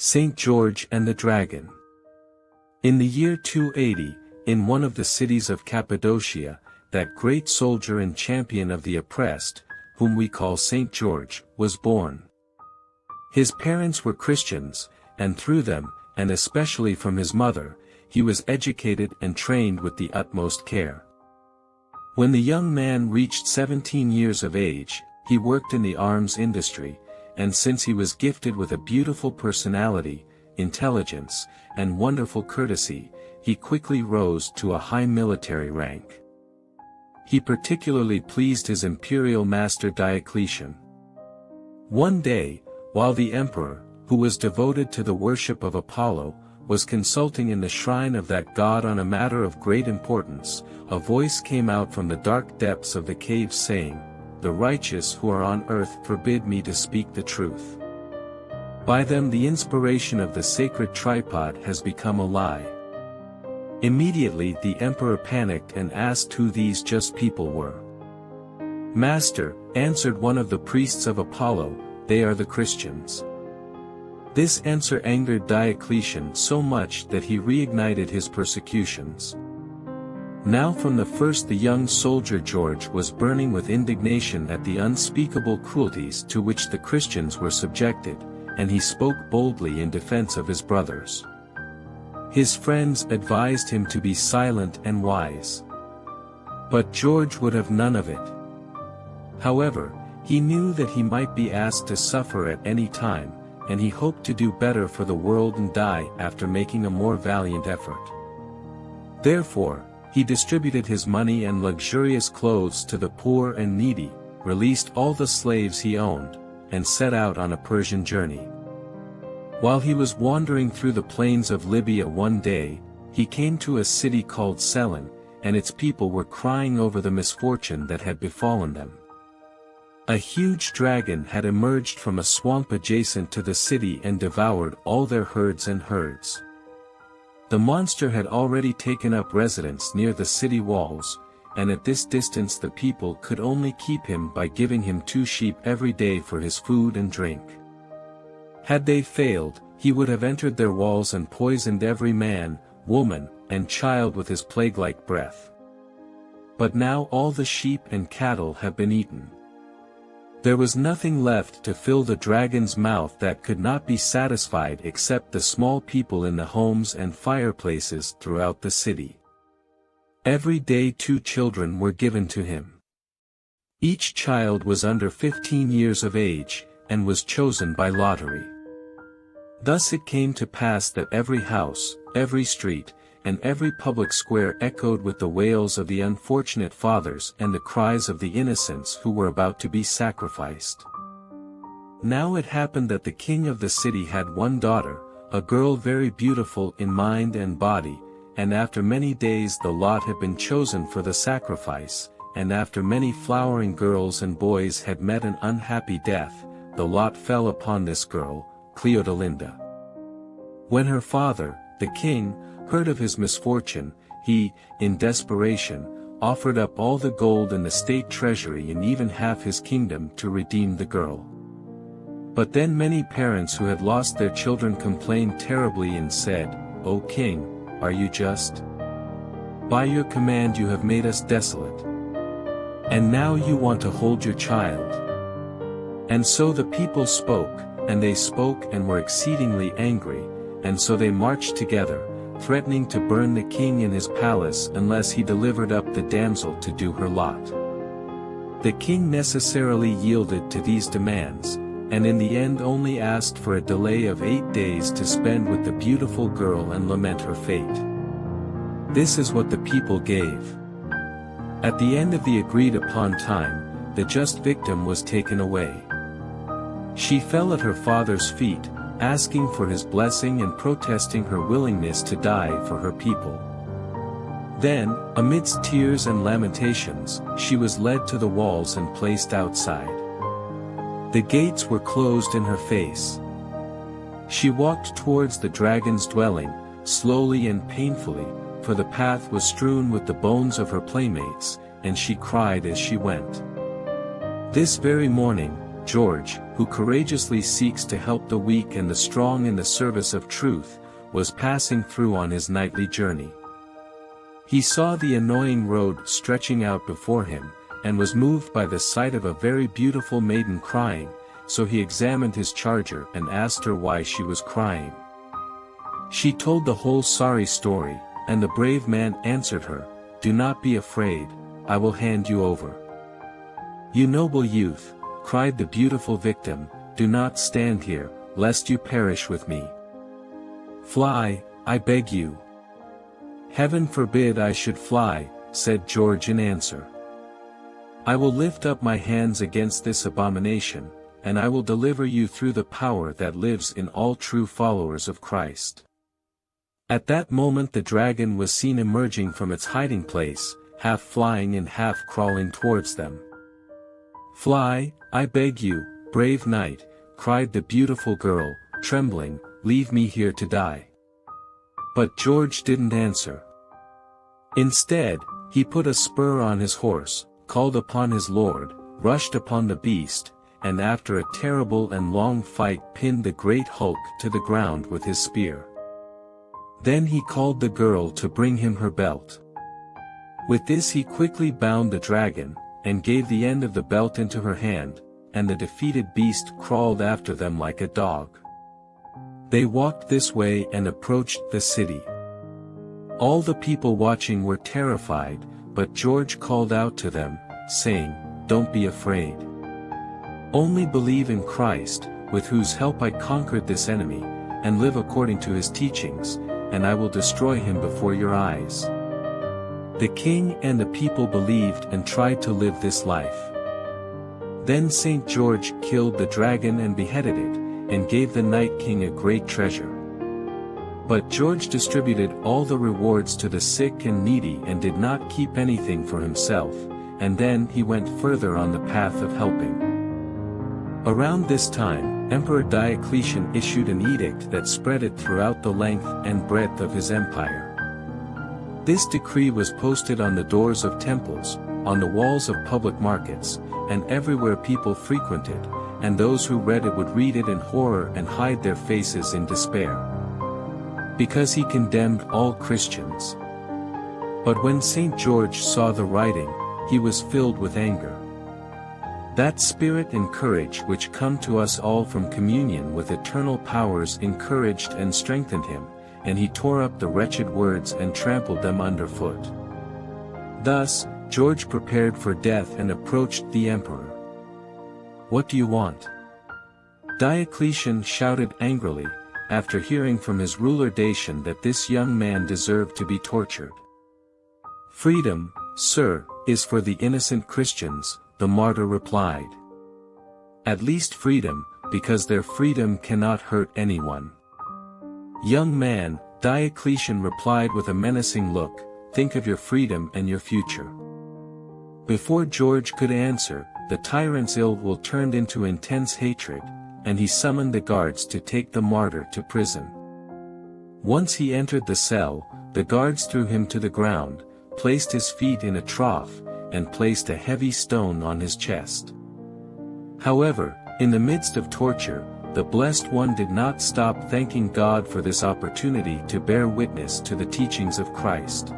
St. George and the Dragon. In the year 280, in one of the cities of Cappadocia, that great soldier and champion of the oppressed, whom we call St. George, was born. His parents were Christians, and through them, and especially from his mother, he was educated and trained with the utmost care. When the young man reached 17 years of age, he worked in the arms industry, and since he was gifted with a beautiful personality, intelligence, and wonderful courtesy, he quickly rose to a high military rank. He particularly pleased his imperial master Diocletian. One day, while the emperor, who was devoted to the worship of Apollo, was consulting in the shrine of that god on a matter of great importance, a voice came out from the dark depths of the cave saying, "The righteous who are on earth forbid me to speak the truth. By them the inspiration of the sacred tripod has become a lie." Immediately the emperor panicked and asked who these just people were. "Master," answered one of the priests of Apollo, "they are the Christians." This answer angered Diocletian so much that he reignited his persecutions. Now from the first the young soldier George was burning with indignation at the unspeakable cruelties to which the Christians were subjected, and he spoke boldly in defense of his brothers. His friends advised him to be silent and wise. But George would have none of it. However, he knew that he might be asked to suffer at any time, and he hoped to do better for the world and die after making a more valiant effort. Therefore, he distributed his money and luxurious clothes to the poor and needy, released all the slaves he owned, and set out on a Persian journey. While he was wandering through the plains of Libya one day, he came to a city called Selim, and its people were crying over the misfortune that had befallen them. A huge dragon had emerged from a swamp adjacent to the city and devoured all their herds and herds. The monster had already taken up residence near the city walls, and at this distance the people could only keep him by giving him 2 sheep every day for his food and drink. Had they failed, he would have entered their walls and poisoned every man, woman, and child with his plague-like breath. But now all the sheep and cattle have been eaten. There was nothing left to fill the dragon's mouth that could not be satisfied except the small people in the homes and fireplaces throughout the city. Every day 2 children were given to him. Each child was under 15 years of age, and was chosen by lottery. Thus it came to pass that every house, every street, and every public square echoed with the wails of the unfortunate fathers and the cries of the innocents who were about to be sacrificed. Now it happened that the king of the city had one daughter, a girl very beautiful in mind and body, and after many days the lot had been chosen for the sacrifice, and after many flowering girls and boys had met an unhappy death, the lot fell upon this girl, Cleodelinda. When her father, the king, heard of his misfortune, he, in desperation, offered up all the gold in the state treasury and even half his kingdom to redeem the girl. But then many parents who had lost their children complained terribly and said, "O king, are you just? By your command you have made us desolate. And now you want to hold your child." And so the people spoke, and they spoke and were exceedingly angry, and so they marched together, threatening to burn the king in his palace unless he delivered up the damsel to do her lot. The king necessarily yielded to these demands, and in the end only asked for a delay of 8 days to spend with the beautiful girl and lament her fate. This is what the people gave. At the end of the agreed-upon time, the just victim was taken away. She fell at her father's feet, asking for his blessing and protesting her willingness to die for her people. Then, amidst tears and lamentations, she was led to the walls and placed outside. The gates were closed in her face. She walked towards the dragon's dwelling, slowly and painfully, for the path was strewn with the bones of her playmates, and she cried as she went. This very morning, George, who courageously seeks to help the weak and the strong in the service of truth, was passing through on his nightly journey. He saw the annoying road stretching out before him, and was moved by the sight of a very beautiful maiden crying, so he examined his charger and asked her why she was crying. She told the whole sorry story, and the brave man answered her, "Do not be afraid, I will hand you over." "You noble youth," cried the beautiful victim, "do not stand here, lest you perish with me. Fly, I beg you." "Heaven forbid I should fly," said George in answer. "I will lift up my hands against this abomination, and I will deliver you through the power that lives in all true followers of Christ." At that moment the dragon was seen emerging from its hiding place, half flying and half crawling towards them. "Fly, I beg you, brave knight," cried the beautiful girl, trembling, "leave me here to die." But George didn't answer. Instead, he put a spur on his horse, called upon his lord, rushed upon the beast, and after a terrible and long fight pinned the great hulk to the ground with his spear. Then he called the girl to bring him her belt. With this he quickly bound the dragon, and gave the end of the belt into her hand, and the defeated beast crawled after them like a dog. They walked this way and approached the city. All the people watching were terrified, but George called out to them, saying, "Don't be afraid. Only believe in Christ, with whose help I conquered this enemy, and live according to his teachings, and I will destroy him before your eyes." The king and the people believed and tried to live this life. Then St. George killed the dragon and beheaded it, and gave the Night King a great treasure. But George distributed all the rewards to the sick and needy and did not keep anything for himself, and then he went further on the path of helping. Around this time, Emperor Diocletian issued an edict that spread it throughout the length and breadth of his empire. This decree was posted on the doors of temples, on the walls of public markets, and everywhere people frequented, and those who read it would read it in horror and hide their faces in despair. Because he condemned all Christians. But when St. George saw the writing, he was filled with anger. That spirit and courage which come to us all from communion with eternal powers encouraged and strengthened him, and he tore up the wretched words and trampled them underfoot. Thus, George prepared for death and approached the emperor. "What do you want?" Diocletian shouted angrily, after hearing from his ruler Dacian that this young man deserved to be tortured. "Freedom, sir, is for the innocent Christians," the martyr replied. "At least freedom, because their freedom cannot hurt anyone." "Young man," Diocletian replied with a menacing look, "think of your freedom and your future." Before George could answer, the tyrant's ill will turned into intense hatred, and he summoned the guards to take the martyr to prison. Once he entered the cell, the guards threw him to the ground, placed his feet in a trough, and placed a heavy stone on his chest. However, in the midst of torture, the Blessed One did not stop thanking God for this opportunity to bear witness to the teachings of Christ.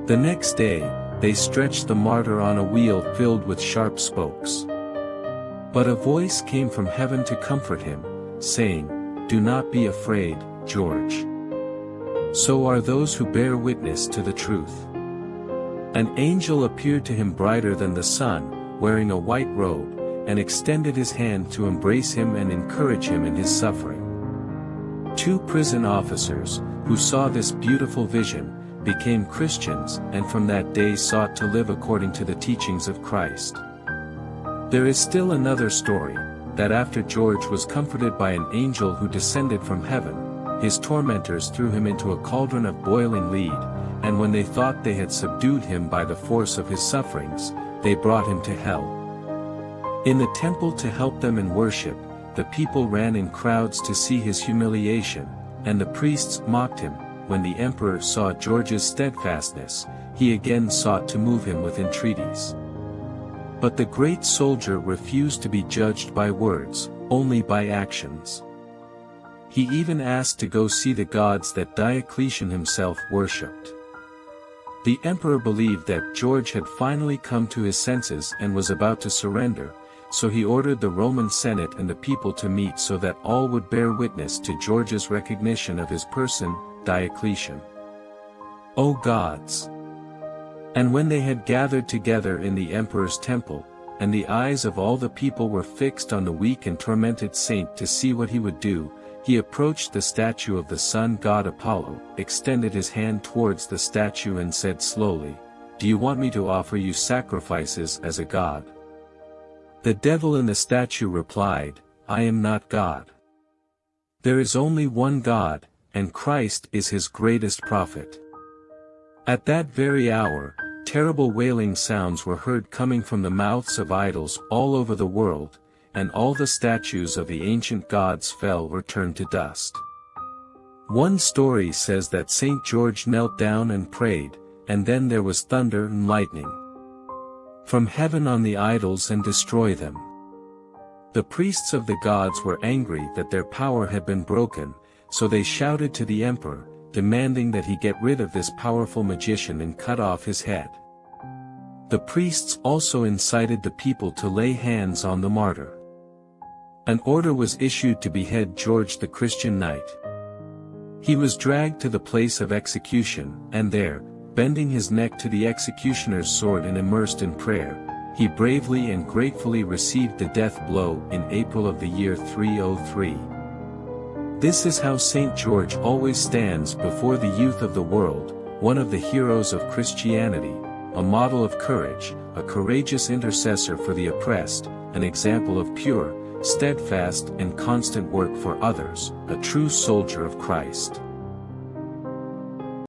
The next day, they stretched the martyr on a wheel filled with sharp spokes. But a voice came from heaven to comfort him, saying, "Do not be afraid, George. So are those who bear witness to the truth." An angel appeared to him brighter than the sun, wearing a white robe, and extended his hand to embrace him and encourage him in his suffering. Two prison officers, who saw this beautiful vision, became Christians and from that day sought to live according to the teachings of Christ. There is still another story, that after George was comforted by an angel who descended from heaven, his tormentors threw him into a cauldron of boiling lead, and when they thought they had subdued him by the force of his sufferings, they brought him to hell. In the temple to help them in worship, the people ran in crowds to see his humiliation, and the priests mocked him. When the emperor saw George's steadfastness, he again sought to move him with entreaties. But the great soldier refused to be judged by words, only by actions. He even asked to go see the gods that Diocletian himself worshipped. The emperor believed that George had finally come to his senses and was about to surrender, so he ordered the Roman Senate and the people to meet so that all would bear witness to George's recognition of his person, Diocletian. O gods! And when they had gathered together in the emperor's temple, and the eyes of all the people were fixed on the weak and tormented saint to see what he would do, he approached the statue of the sun god Apollo, extended his hand towards the statue and said slowly, "Do you want me to offer you sacrifices as a god?" The devil in the statue replied, "I am not God. There is only one God, and Christ is his greatest prophet." At that very hour, terrible wailing sounds were heard coming from the mouths of idols all over the world, and all the statues of the ancient gods fell or turned to dust. One story says that Saint George knelt down and prayed, and then there was thunder and lightning from heaven on the idols and destroy them. The priests of the gods were angry that their power had been broken, so they shouted to the emperor, demanding that he get rid of this powerful magician and cut off his head. The priests also incited the people to lay hands on the martyr. An order was issued to behead George the Christian knight. He was dragged to the place of execution, and there, bending his neck to the executioner's sword and immersed in prayer, he bravely and gratefully received the death blow in April of the year 303. This is how St. George always stands before the youth of the world, one of the heroes of Christianity, a model of courage, a courageous intercessor for the oppressed, an example of pure, steadfast and constant work for others, a true soldier of Christ.